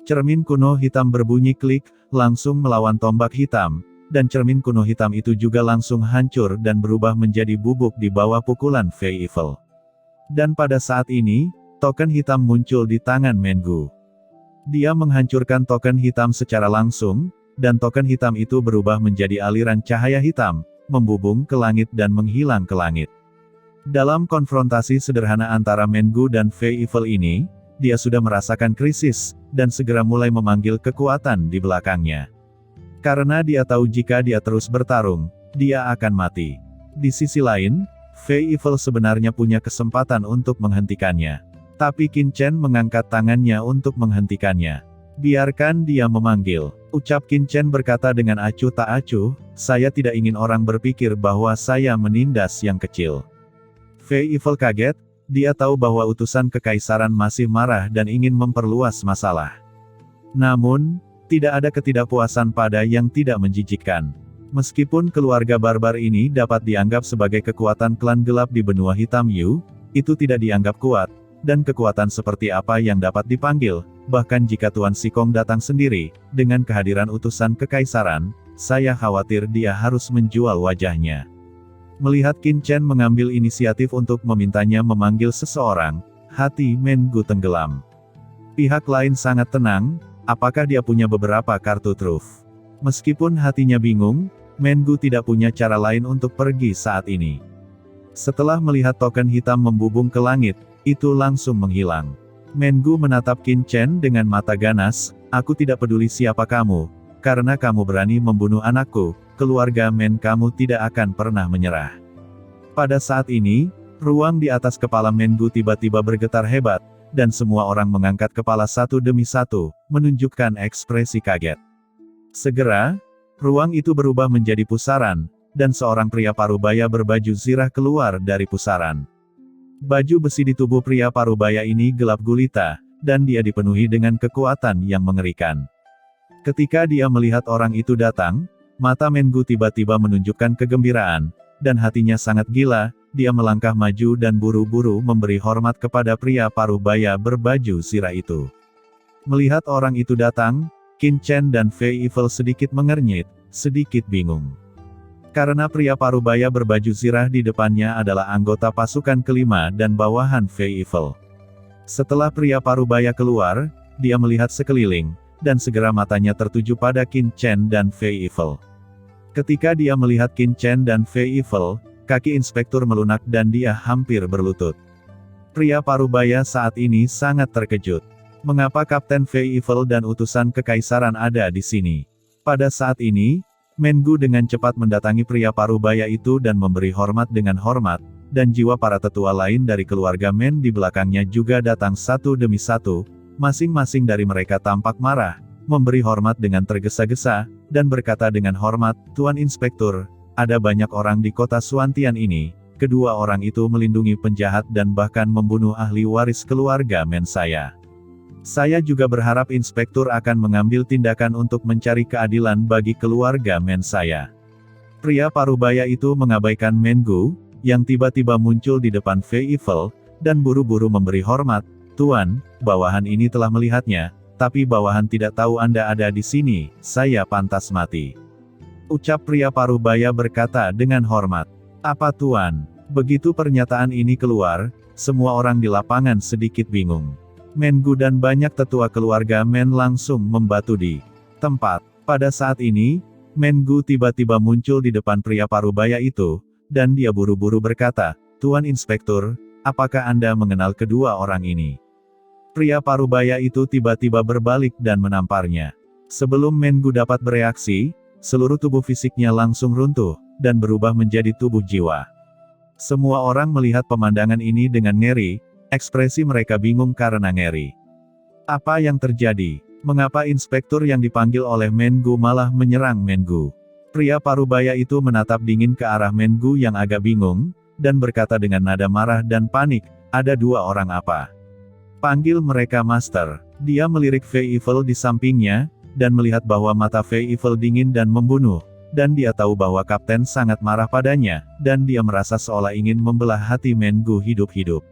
Cermin kuno hitam berbunyi klik, langsung melawan tombak hitam, dan cermin kuno hitam itu juga langsung hancur dan berubah menjadi bubuk di bawah pukulan Fei Evil. Dan pada saat ini, token hitam muncul di tangan Mengu. Dia menghancurkan token hitam secara langsung, dan token hitam itu berubah menjadi aliran cahaya hitam, membubung ke langit dan menghilang ke langit. Dalam konfrontasi sederhana antara Mengu dan Fei Evil ini, dia sudah merasakan krisis, dan segera mulai memanggil kekuatan di belakangnya. Karena dia tahu jika dia terus bertarung, dia akan mati. Di sisi lain, Fei Evil sebenarnya punya kesempatan untuk menghentikannya. Tapi Qin Chen mengangkat tangannya untuk menghentikannya. Biarkan dia memanggil, ucap Qin Chen berkata dengan acuh tak acuh, saya tidak ingin orang berpikir bahwa saya menindas yang kecil. Fei Evil kaget, dia tahu bahwa utusan kekaisaran masih marah dan ingin memperluas masalah. Namun, tidak ada ketidakpuasan pada yang tidak menjijikkan. Meskipun keluarga barbar ini dapat dianggap sebagai kekuatan klan gelap di benua hitam Yu, itu tidak dianggap kuat, dan kekuatan seperti apa yang dapat dipanggil, bahkan jika Tuan Sikong datang sendiri, dengan kehadiran utusan kekaisaran, saya khawatir dia harus menjual wajahnya. Melihat Qin Chen mengambil inisiatif untuk memintanya memanggil seseorang, hati Mengu tenggelam. Pihak lain sangat tenang, apakah dia punya beberapa kartu truf? Meskipun hatinya bingung, Mengu tidak punya cara lain untuk pergi saat ini. Setelah melihat token hitam membubung ke langit, itu langsung menghilang. Mengu menatap Qin Chen dengan mata ganas, aku tidak peduli siapa kamu, karena kamu berani membunuh anakku, keluarga Men kamu tidak akan pernah menyerah. Pada saat ini, ruang di atas kepala Mengu tiba-tiba bergetar hebat, dan semua orang mengangkat kepala satu demi satu, menunjukkan ekspresi kaget. Segera, ruang itu berubah menjadi pusaran, dan seorang pria parubaya berbaju zirah keluar dari pusaran. Baju besi di tubuh pria parubaya ini gelap gulita, dan dia dipenuhi dengan kekuatan yang mengerikan. Ketika dia melihat orang itu datang, mata Mengu tiba-tiba menunjukkan kegembiraan, dan hatinya sangat gila, dia melangkah maju dan buru-buru memberi hormat kepada pria parubaya berbaju zirah itu. Melihat orang itu datang, Qin Chen dan Fei Evil sedikit mengernyit, sedikit bingung. Karena pria parubaya berbaju zirah di depannya adalah anggota pasukan kelima dan bawahan Fei Evil. Setelah pria parubaya keluar, dia melihat sekeliling, dan segera matanya tertuju pada Qin Chen dan Fei Evil. Ketika dia melihat Qin Chen dan Fei Evil, kaki inspektur melunak dan dia hampir berlutut. Pria parubaya saat ini sangat terkejut. Mengapa Kapten Fei Evil dan utusan kekaisaran ada di sini? Pada saat ini, Mengu dengan cepat mendatangi pria parubaya itu dan memberi hormat dengan hormat, dan jiwa para tetua lain dari keluarga Men di belakangnya juga datang satu demi satu, masing-masing dari mereka tampak marah, memberi hormat dengan tergesa-gesa, dan berkata dengan hormat, Tuan Inspektur, ada banyak orang di kota Suantian ini, kedua orang itu melindungi penjahat dan bahkan membunuh ahli waris keluarga Men saya. Saya juga berharap inspektur akan mengambil tindakan untuk mencari keadilan bagi keluarga Men saya. Pria parubaya itu mengabaikan Mengu, yang tiba-tiba muncul di depan Fei Evil, dan buru-buru memberi hormat, Tuan, bawahan ini telah melihatnya, tapi bawahan tidak tahu Anda ada di sini, saya pantas mati. Ucap pria parubaya berkata dengan hormat. Apa Tuan? Begitu pernyataan ini keluar, semua orang di lapangan sedikit bingung. Mengu dan banyak tetua keluarga Men langsung membatu di tempat. Pada saat ini, Mengu tiba-tiba muncul di depan pria parubaya itu, dan dia buru-buru berkata, Tuan Inspektur, apakah Anda mengenal kedua orang ini? Pria parubaya itu tiba-tiba berbalik dan menamparnya. Sebelum Mengu dapat bereaksi, seluruh tubuh fisiknya langsung runtuh, dan berubah menjadi tubuh jiwa. Semua orang melihat pemandangan ini dengan ngeri, ekspresi mereka bingung karena ngeri. Apa yang terjadi? Mengapa inspektur yang dipanggil oleh Mengu malah menyerang Mengu? Pria parubaya itu menatap dingin ke arah Mengu yang agak bingung, dan berkata dengan nada marah dan panik, ada dua orang apa? Panggil mereka Master. Dia melirik Fei Evil di sampingnya, dan melihat bahwa mata Fei Evil dingin dan membunuh, dan dia tahu bahwa Kapten sangat marah padanya, dan dia merasa seolah ingin membelah hati Mengu hidup-hidup.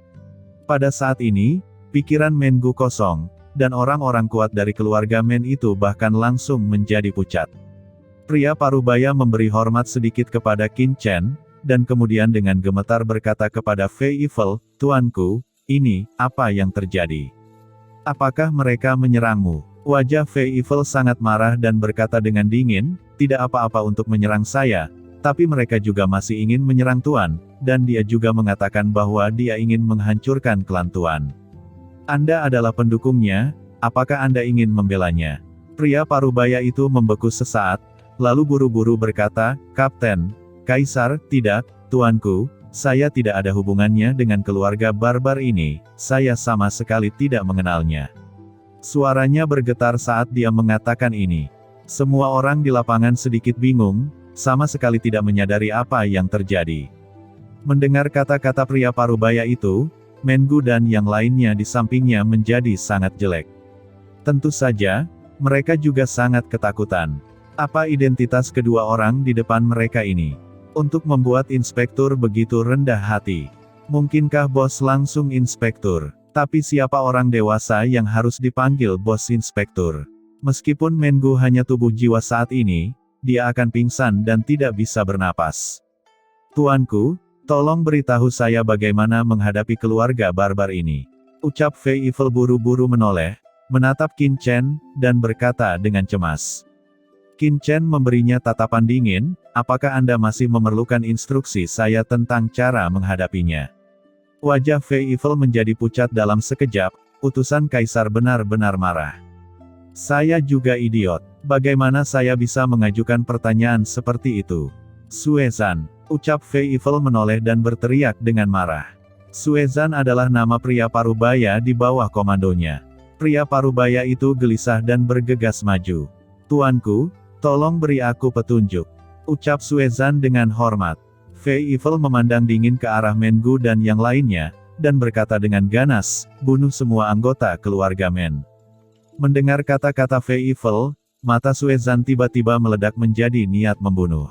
Pada saat ini, pikiran Mengu kosong, dan orang-orang kuat dari keluarga Men itu bahkan langsung menjadi pucat. Pria parubaya memberi hormat sedikit kepada Qin Chen, dan kemudian dengan gemetar berkata kepada Fei Evil, "Tuanku, ini, apa yang terjadi? Apakah mereka menyerangmu?" Wajah Fei Evil sangat marah dan berkata dengan dingin, "Tidak apa-apa untuk menyerang saya, tapi mereka juga masih ingin menyerang Tuan, dan dia juga mengatakan bahwa dia ingin menghancurkan klan Tuan. Anda adalah pendukungnya, apakah Anda ingin membelanya?" Pria parubaya itu membeku sesaat, lalu buru-buru berkata, "Kapten, Kaisar, tidak, Tuanku, saya tidak ada hubungannya dengan keluarga barbar ini, saya sama sekali tidak mengenalnya." Suaranya bergetar saat dia mengatakan ini. Semua orang di lapangan sedikit bingung, sama sekali tidak menyadari apa yang terjadi. Mendengar kata-kata pria parubaya itu, Mengu dan yang lainnya di sampingnya menjadi sangat jelek. Tentu saja, mereka juga sangat ketakutan. Apa identitas kedua orang di depan mereka ini? Untuk membuat inspektur begitu rendah hati. Mungkinkah bos langsung inspektur? Tapi siapa orang dewasa yang harus dipanggil bos inspektur? Meskipun Mengu hanya tubuh jiwa saat ini, dia akan pingsan dan tidak bisa bernapas. "Tuanku, tolong beritahu saya bagaimana menghadapi keluarga barbar ini," ucap Fei Evil buru-buru menoleh, menatap Qin Chen, dan berkata dengan cemas. Qin Chen memberinya tatapan dingin, "Apakah Anda masih memerlukan instruksi saya tentang cara menghadapinya?" Wajah Fei Evil menjadi pucat dalam sekejap, utusan Kaisar benar-benar marah. "Saya juga idiot. Bagaimana saya bisa mengajukan pertanyaan seperti itu?" "Suezan," ucap Fei Evil menoleh dan berteriak dengan marah. Suezan adalah nama pria parubaya di bawah komandonya. Pria parubaya itu gelisah dan bergegas maju. "Tuanku, tolong beri aku petunjuk," ucap Suezan dengan hormat. Fei Evil memandang dingin ke arah Mengu dan yang lainnya, dan berkata dengan ganas, "Bunuh semua anggota keluarga Men." Mendengar kata-kata Fei Evil, mata Suezan tiba-tiba meledak menjadi niat membunuh.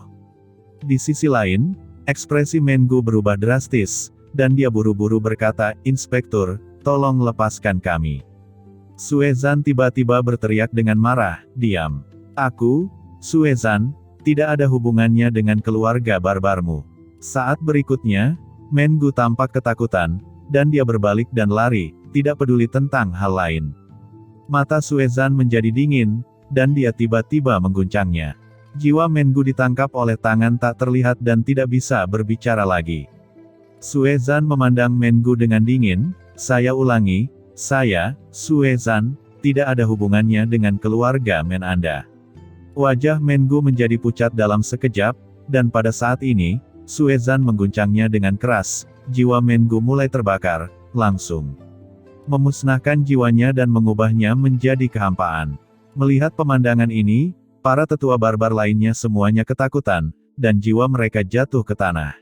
Di sisi lain, ekspresi Mengu berubah drastis, dan dia buru-buru berkata, "Inspektur, tolong lepaskan kami." Suezan tiba-tiba berteriak dengan marah, "Diam. Aku, Suezan, tidak ada hubungannya dengan keluarga barbarmu." Saat berikutnya, Mengu tampak ketakutan, dan dia berbalik dan lari, tidak peduli tentang hal lain. Mata Suezan menjadi dingin, dan dia tiba-tiba mengguncangnya. Jiwa Mengu ditangkap oleh tangan tak terlihat dan tidak bisa berbicara lagi. Suezan memandang Mengu dengan dingin, "Saya ulangi, saya, Suezan, tidak ada hubungannya dengan keluarga Men Anda." Wajah Mengu menjadi pucat dalam sekejap, dan pada saat ini, Suezan mengguncangnya dengan keras, jiwa Mengu mulai terbakar, langsung memusnahkan jiwanya dan mengubahnya menjadi kehampaan. Melihat pemandangan ini, para tetua barbar lainnya semuanya ketakutan, dan jiwa mereka jatuh ke tanah.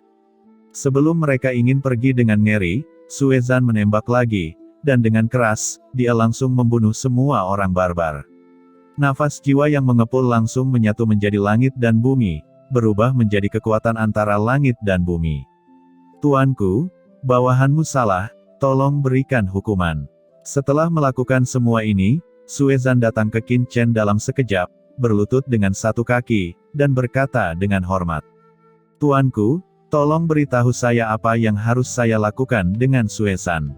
Sebelum mereka ingin pergi dengan ngeri, Suezan menembak lagi, dan dengan keras, dia langsung membunuh semua orang barbar. Nafas jiwa yang mengepul langsung menyatu menjadi langit dan bumi, berubah menjadi kekuatan antara langit dan bumi. "Tuanku, bawahanmu salah, tolong berikan hukuman." Setelah melakukan semua ini, Suezan datang ke Qin Chen dalam sekejap, berlutut dengan satu kaki, dan berkata dengan hormat, "Tuanku, tolong beritahu saya apa yang harus saya lakukan dengan Suezan."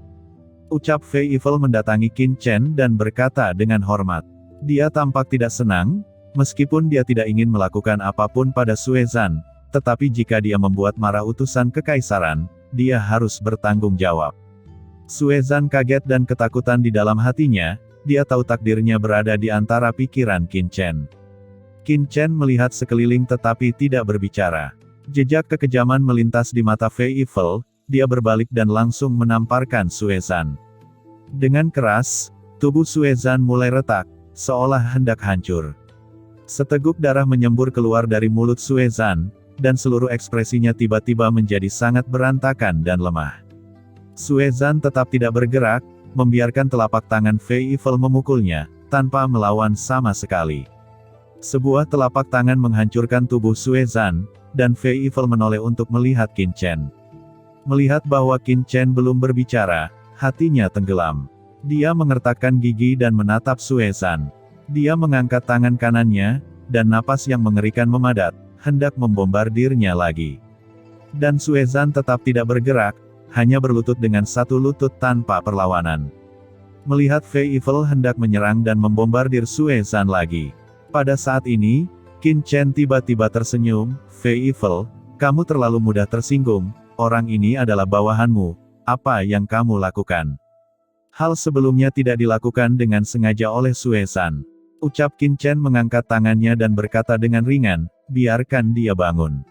Ucap Fei Evil mendatangi Qin Chen dan berkata dengan hormat. Dia tampak tidak senang, meskipun dia tidak ingin melakukan apapun pada Suezan, tetapi jika dia membuat marah utusan kekaisaran, dia harus bertanggung jawab. Suezan kaget dan ketakutan di dalam hatinya, dia tahu takdirnya berada di antara pikiran Qin Chen. Qin Chen melihat sekeliling tetapi tidak berbicara. Jejak kekejaman melintas di mata Fei Evil, dia berbalik dan langsung menamparkan Suezan. Dengan keras, tubuh Suezan mulai retak, seolah hendak hancur. Seteguk darah menyembur keluar dari mulut Suezan, dan seluruh ekspresinya tiba-tiba menjadi sangat berantakan dan lemah. Suezan tetap tidak bergerak, membiarkan telapak tangan Fei Evil memukulnya, tanpa melawan sama sekali. Sebuah telapak tangan menghancurkan tubuh Suezan, dan Fei Evil menoleh untuk melihat Qin Chen. Melihat bahwa Qin Chen belum berbicara, hatinya tenggelam. Dia mengertakkan gigi dan menatap Suezan. Dia mengangkat tangan kanannya, dan napas yang mengerikan memadat, hendak membombardirnya lagi. Dan Suezan tetap tidak bergerak, hanya berlutut dengan satu lutut tanpa perlawanan. Melihat Fei Evil hendak menyerang dan membombardir Suezan lagi. Pada saat ini, Qin Chen tiba-tiba tersenyum, "Fei Evil, kamu terlalu mudah tersinggung, orang ini adalah bawahanmu, apa yang kamu lakukan?" Hal sebelumnya tidak dilakukan dengan sengaja oleh Suezan. Ucap Qin Chen mengangkat tangannya dan berkata dengan ringan, "Biarkan dia bangun."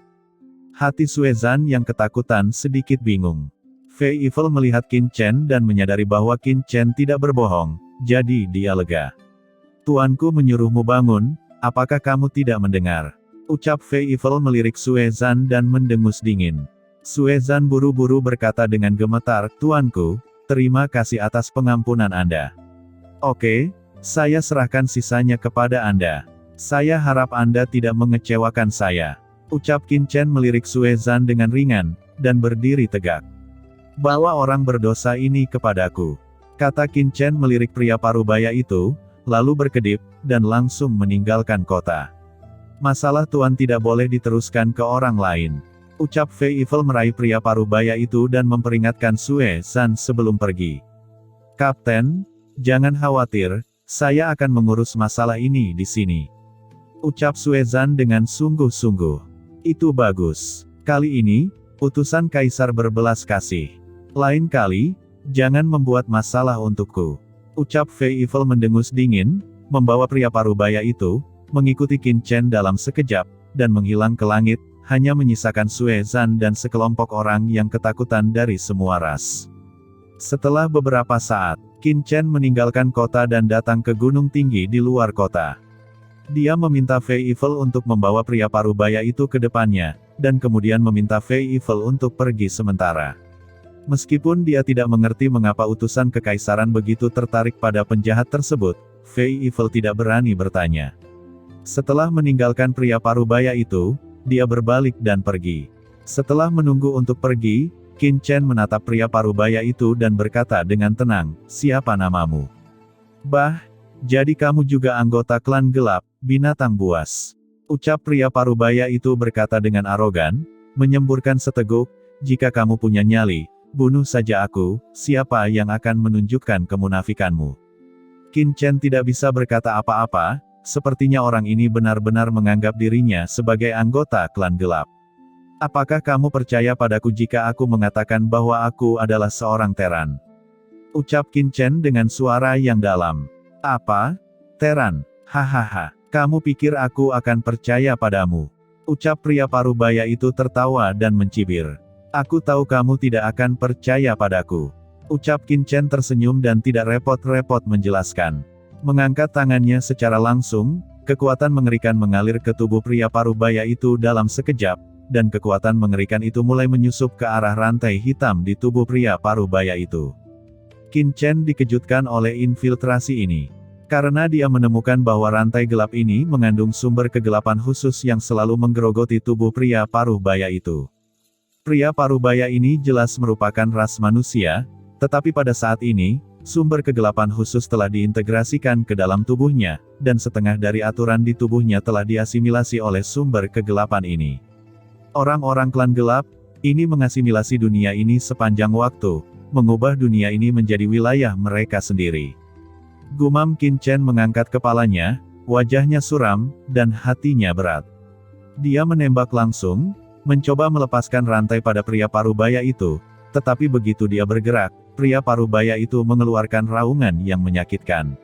Hati Suezan yang ketakutan sedikit bingung. Fei Evil melihat Qin Chen dan menyadari bahwa Qin Chen tidak berbohong, jadi dia lega. "Tuanku menyuruhmu bangun, apakah kamu tidak mendengar?" Ucap Fei Evil melirik Suezan dan mendengus dingin. Suezan buru-buru berkata dengan gemetar, "Tuanku, terima kasih atas pengampunan Anda. Oke, saya serahkan sisanya kepada Anda. Saya harap Anda tidak mengecewakan saya." Ucap Qin Chen melirik Suezan dengan ringan, dan berdiri tegak. "Bawa orang berdosa ini kepadaku," kata Qin Chen melirik pria parubaya itu, lalu berkedip, dan langsung meninggalkan kota. "Masalah Tuan tidak boleh diteruskan ke orang lain." Ucap Fei Evil meraih pria parubaya itu dan memperingatkan Suezan sebelum pergi. "Kapten, jangan khawatir, saya akan mengurus masalah ini di sini." Ucap Suezan dengan sungguh-sungguh. "Itu bagus. Kali ini, utusan Kaisar berbelas kasih. Lain kali, jangan membuat masalah untukku." Ucap Fei Evil mendengus dingin, membawa pria parubaya itu, mengikuti Qin Chen dalam sekejap, dan menghilang ke langit, hanya menyisakan Suezan dan sekelompok orang yang ketakutan dari semua ras. Setelah beberapa saat, Qin Chen meninggalkan kota dan datang ke gunung tinggi di luar kota. Dia meminta Fei Evil untuk membawa pria parubaya itu ke depannya, dan kemudian meminta Fei Evil untuk pergi sementara. Meskipun dia tidak mengerti mengapa utusan kekaisaran begitu tertarik pada penjahat tersebut, Fei Evil tidak berani bertanya. Setelah meninggalkan pria parubaya itu, dia berbalik dan pergi. Setelah menunggu untuk pergi, Qin Chen menatap pria parubaya itu dan berkata dengan tenang, "Siapa namamu?" "Bah, jadi kamu juga anggota klan gelap, binatang buas." Ucap pria parubaya itu berkata dengan arogan, menyemburkan seteguk, "Jika kamu punya nyali, bunuh saja aku, siapa yang akan menunjukkan kemunafikanmu?" Qin Chen tidak bisa berkata apa-apa, sepertinya orang ini benar-benar menganggap dirinya sebagai anggota klan gelap. "Apakah kamu percaya padaku jika aku mengatakan bahwa aku adalah seorang Teran?" Ucap Qin Chen dengan suara yang dalam. "Apa? Teran? Hahaha, kamu pikir aku akan percaya padamu?" Ucap pria parubaya itu tertawa dan mencibir. "Aku tahu kamu tidak akan percaya padaku." Ucap Qin Chen tersenyum dan tidak repot-repot menjelaskan. Mengangkat tangannya secara langsung, kekuatan mengerikan mengalir ke tubuh pria parubaya itu dalam sekejap, dan kekuatan mengerikan itu mulai menyusup ke arah rantai hitam di tubuh pria parubaya itu. Qin Chen dikejutkan oleh infiltrasi ini. Karena dia menemukan bahwa rantai gelap ini mengandung sumber kegelapan khusus yang selalu menggerogoti tubuh pria parubaya itu. Pria parubaya ini jelas merupakan ras manusia, tetapi pada saat ini, sumber kegelapan khusus telah diintegrasikan ke dalam tubuhnya, dan setengah dari aturan di tubuhnya telah diasimilasi oleh sumber kegelapan ini. Orang-orang klan gelap, ini mengasimilasi dunia ini sepanjang waktu, mengubah dunia ini menjadi wilayah mereka sendiri. Gumam Qin Chen mengangkat kepalanya, wajahnya suram, dan hatinya berat. Dia menembak langsung, mencoba melepaskan rantai pada pria parubaya itu, tetapi begitu dia bergerak, pria parubaya itu mengeluarkan raungan yang menyakitkan.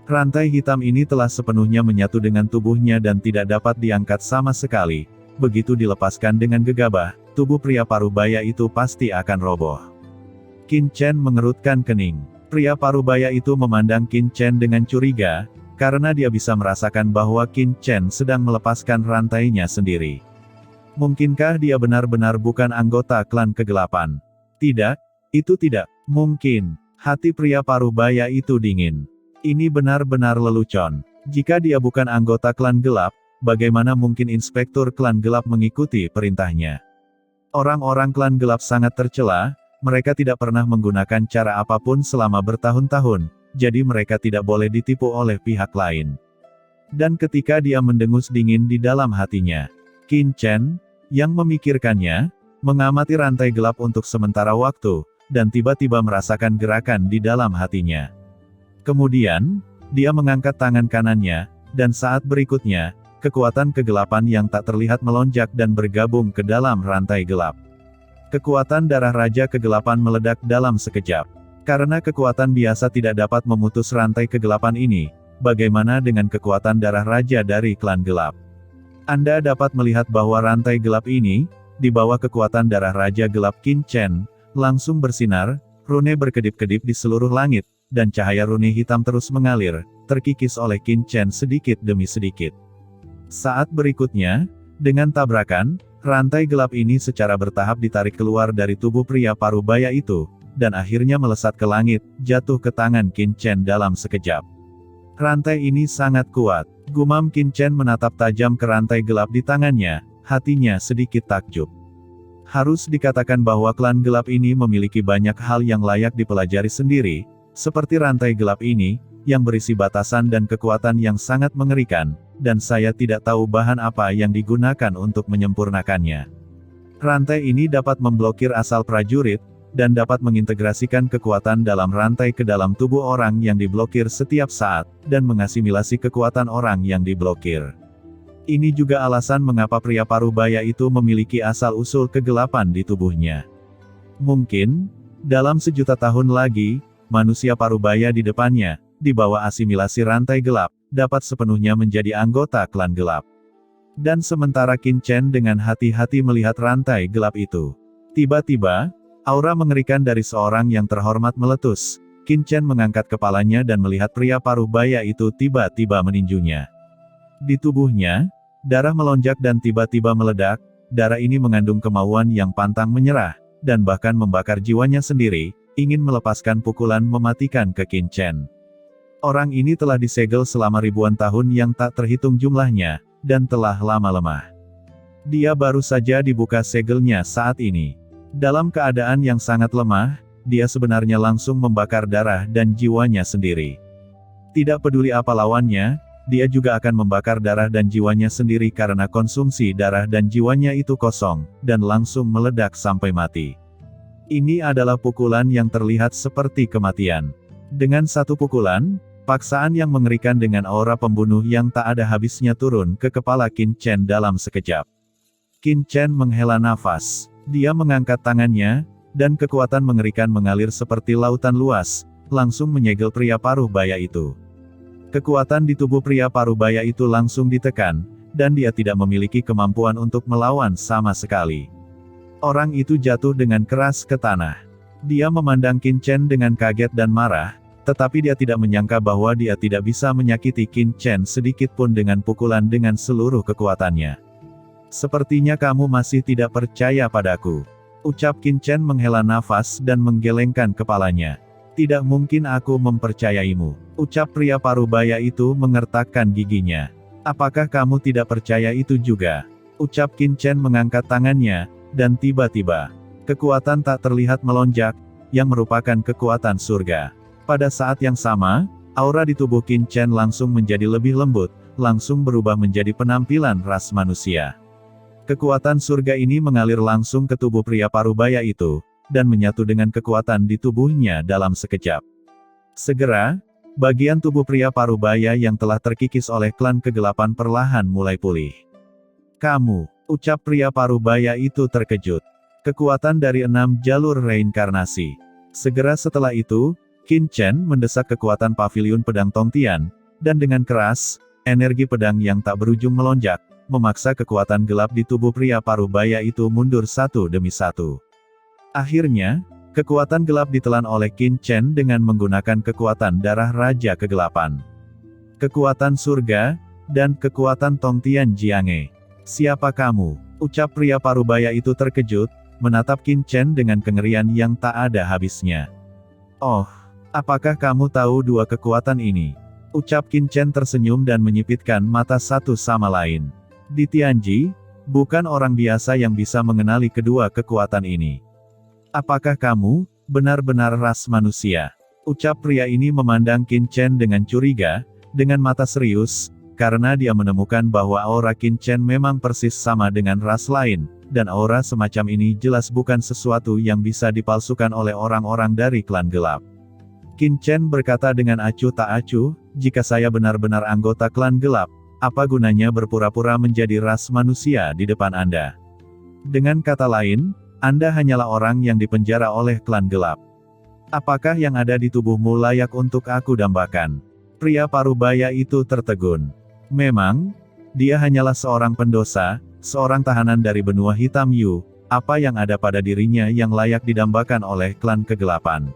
Rantai hitam ini telah sepenuhnya menyatu dengan tubuhnya dan tidak dapat diangkat sama sekali. Begitu dilepaskan dengan gegabah, tubuh pria parubaya itu pasti akan roboh. Qin Chen mengerutkan kening. Pria parubaya itu memandang Qin Chen dengan curiga, karena dia bisa merasakan bahwa Qin Chen sedang melepaskan rantainya sendiri. Mungkinkah dia benar-benar bukan anggota klan kegelapan? Tidak, itu tidak mungkin. Hati pria parubaya itu dingin. Ini benar-benar lelucon. Jika dia bukan anggota klan gelap, bagaimana mungkin inspektur klan gelap mengikuti perintahnya? Orang-orang klan gelap sangat tercela, mereka tidak pernah menggunakan cara apapun selama bertahun-tahun, jadi mereka tidak boleh ditipu oleh pihak lain. Dan ketika dia mendengus dingin di dalam hatinya, Qin Chen, yang memikirkannya, mengamati rantai gelap untuk sementara waktu, dan tiba-tiba merasakan gerakan di dalam hatinya. Kemudian, dia mengangkat tangan kanannya, dan saat berikutnya, kekuatan kegelapan yang tak terlihat melonjak dan bergabung ke dalam rantai gelap. Kekuatan darah Raja Kegelapan meledak dalam sekejap. Karena kekuatan biasa tidak dapat memutus rantai kegelapan ini, bagaimana dengan kekuatan darah Raja dari klan gelap? Anda dapat melihat bahwa rantai gelap ini, di bawah kekuatan darah Raja Gelap Qin Chen, langsung bersinar, rune berkedip-kedip di seluruh langit, dan cahaya rune hitam terus mengalir, terkikis oleh Qin Chen sedikit demi sedikit. Saat berikutnya, dengan tabrakan, rantai gelap ini secara bertahap ditarik keluar dari tubuh pria parubaya itu, dan akhirnya melesat ke langit, jatuh ke tangan Qin Chen dalam sekejap. Rantai ini sangat kuat, gumam Qin Chen menatap tajam ke rantai gelap di tangannya, hatinya sedikit takjub. Harus dikatakan bahwa klan gelap ini memiliki banyak hal yang layak dipelajari sendiri, seperti rantai gelap ini, yang berisi batasan dan kekuatan yang sangat mengerikan, dan saya tidak tahu bahan apa yang digunakan untuk menyempurnakannya. Rantai ini dapat memblokir asal prajurit, dan dapat mengintegrasikan kekuatan dalam rantai ke dalam tubuh orang yang diblokir setiap saat, dan mengasimilasi kekuatan orang yang diblokir. Ini juga alasan mengapa pria parubaya itu memiliki asal-usul kegelapan di tubuhnya. Mungkin, dalam 1.000.000 tahun lagi, manusia parubaya di depannya, di bawah asimilasi rantai gelap, dapat sepenuhnya menjadi anggota klan gelap. Dan sementara Qin Chen dengan hati-hati melihat rantai gelap itu, tiba-tiba, aura mengerikan dari seorang yang terhormat meletus. Qin Chen mengangkat kepalanya dan melihat pria parubaya itu tiba-tiba meninjunya. Di tubuhnya, darah melonjak dan tiba-tiba meledak. Darah ini mengandung kemauan yang pantang menyerah, dan bahkan membakar jiwanya sendiri, ingin melepaskan pukulan mematikan ke Qin Chen. Orang ini telah disegel selama ribuan tahun yang tak terhitung jumlahnya, dan telah lama lemah. Dia baru saja dibuka segelnya saat ini. Dalam keadaan yang sangat lemah, dia sebenarnya langsung membakar darah dan jiwanya sendiri. Tidak peduli apa lawannya, dia juga akan membakar darah dan jiwanya sendiri karena konsumsi darah dan jiwanya itu kosong, dan langsung meledak sampai mati. Ini adalah pukulan yang terlihat seperti kematian. Dengan satu pukulan, paksaan yang mengerikan dengan aura pembunuh yang tak ada habisnya turun ke kepala Qin Chen dalam sekejap. Qin Chen menghela nafas. Dia mengangkat tangannya, dan kekuatan mengerikan mengalir seperti lautan luas, langsung menyegel pria parubaya itu. Kekuatan di tubuh pria parubaya itu langsung ditekan, dan dia tidak memiliki kemampuan untuk melawan sama sekali. Orang itu jatuh dengan keras ke tanah. Dia memandang Qin Chen dengan kaget dan marah, tetapi dia tidak menyangka bahwa dia tidak bisa menyakiti Qin Chen sedikit pun dengan pukulan dengan seluruh kekuatannya. Sepertinya kamu masih tidak percaya padaku, ucap Qin Chen menghela nafas dan menggelengkan kepalanya. Tidak mungkin aku mempercayaimu, ucap pria parubaya itu mengertakkan giginya. Apakah kamu tidak percaya itu juga? Ucap Qin Chen mengangkat tangannya, dan tiba-tiba, kekuatan tak terlihat melonjak, yang merupakan kekuatan surga. Pada saat yang sama, aura di tubuh Qin Chen langsung menjadi lebih lembut, langsung berubah menjadi penampilan ras manusia. Kekuatan surga ini mengalir langsung ke tubuh pria parubaya itu, dan menyatu dengan kekuatan di tubuhnya dalam sekejap. Segera, bagian tubuh pria parubaya yang telah terkikis oleh klan kegelapan perlahan mulai pulih. Kamu, ucap pria parubaya itu terkejut. Kekuatan dari 6 jalur reinkarnasi. Segera setelah itu, Qin Chen mendesak kekuatan paviliun pedang Tongtian, dan dengan keras, energi pedang yang tak berujung melonjak, memaksa kekuatan gelap di tubuh pria parubaya itu mundur satu demi satu. Akhirnya, kekuatan gelap ditelan oleh Qin Chen dengan menggunakan kekuatan darah Raja Kegelapan, kekuatan surga, dan kekuatan Tongtian Jiange. Siapa kamu? Ucap pria parubaya itu terkejut, menatap Qin Chen dengan kengerian yang tak ada habisnya. Oh, apakah kamu tahu dua kekuatan ini? Ucap Qin Chen tersenyum dan menyipitkan mata satu sama lain. Di Tianji, bukan orang biasa yang bisa mengenali kedua kekuatan ini. Apakah kamu, benar-benar ras manusia? Ucap pria ini memandang Qin Chen dengan curiga, dengan mata serius, karena dia menemukan bahwa aura Qin Chen memang persis sama dengan ras lain, dan aura semacam ini jelas bukan sesuatu yang bisa dipalsukan oleh orang-orang dari klan gelap. Qin Chen berkata dengan acuh tak acuh, jika saya benar-benar anggota klan gelap, apa gunanya berpura-pura menjadi ras manusia di depan Anda? Dengan kata lain, Anda hanyalah orang yang dipenjara oleh klan gelap. Apakah yang ada di tubuhmu layak untuk aku dambakan? Pria parubaya itu tertegun. Memang, dia hanyalah seorang pendosa, seorang tahanan dari benua hitam Yu, apa yang ada pada dirinya yang layak didambakan oleh klan kegelapan.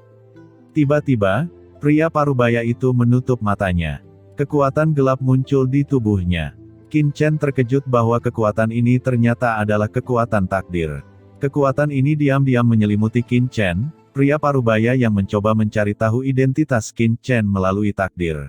Tiba-tiba, pria parubaya itu menutup matanya. Kekuatan gelap muncul di tubuhnya. Qin Chen terkejut bahwa kekuatan ini ternyata adalah kekuatan takdir. Kekuatan ini diam-diam menyelimuti Qin Chen, pria parubaya yang mencoba mencari tahu identitas Qin Chen melalui takdir.